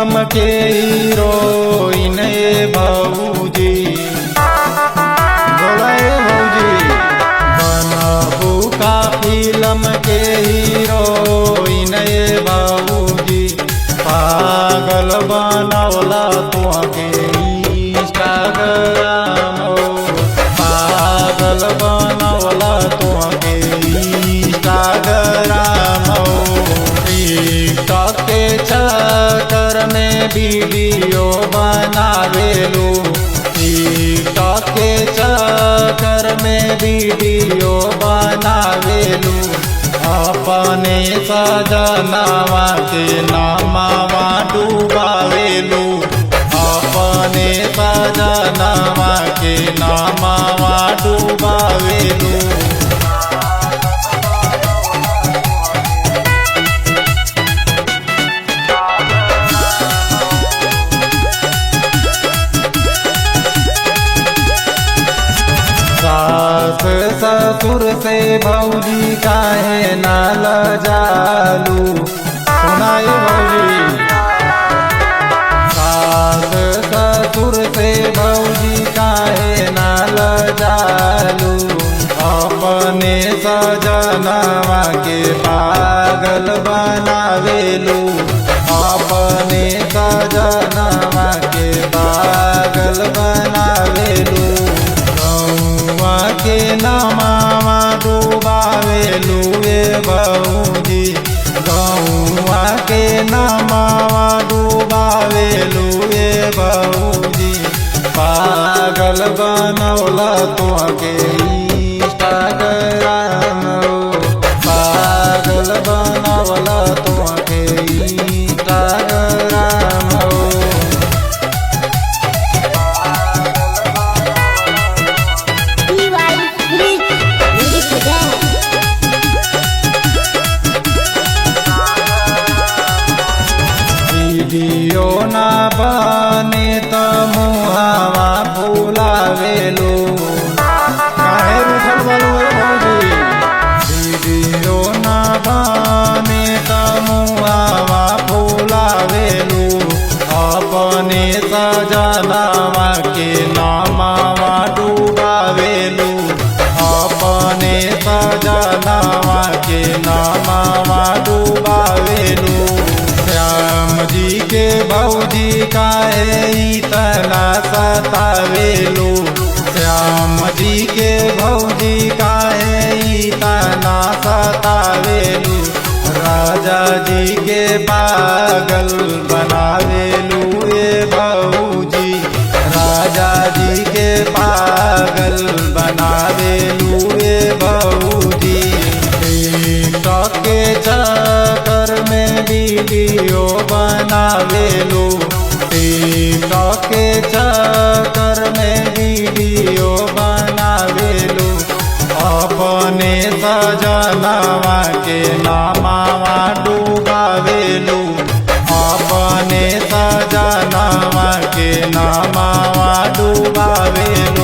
film के heroine भौजी बोले भौजी बनबू का फिल्म के हीरोइन भौजी पागल बनौला तुहके इंस्टाग्राम पागल बनौला तुहके इंस्टाग्राम टिकटॉक के चक्कर में वीडियो बनावेलू टिकटॉक के चक्कर में वीडियो बनावेलू अपने सजनवा के नामवा डूबावेलू अपने सजनवा के नामवा डूबावेलू सास ससुर से भौजी काहे न लजालू सुनाए भौजी सास ससुर से भौजी काहे न लजालू अपने सजनवा के पागल बनावेलू अपने सजनवा के पागल बनावेलू के नामवा डूबावेलू भौजी गौआ के नामवा डूबावेलू भौजी पागल बनौला तुहके इंस्टाग्राम पागल बनौला तुहके इंस्टाग्राम वीडियो न बने त मुहावा फुलावेलू काहे रुठल बोलू भौजी वीडियो न बने त मुहावा फुलावेलू अपने सजनवा के नामवा डूबावेलू अपने सजनवा के नामवा डूबावेलू श्याम जी के भौजी काहे इतना सतावेलू श्याम जी के भौजी काहे इतना सतावेलू राजा जी के पागल बनावेलू भौजी राजा जी के पागल बनावेलू भौजी टिकटॉक के चक्कर में वीडियो बनावेलू टिकटॉक के चक्कर में वीडियो बनावेलू अपने सजनवा के नामवा डूबावेलू अपने सजनवा के नामवा डूबावेलू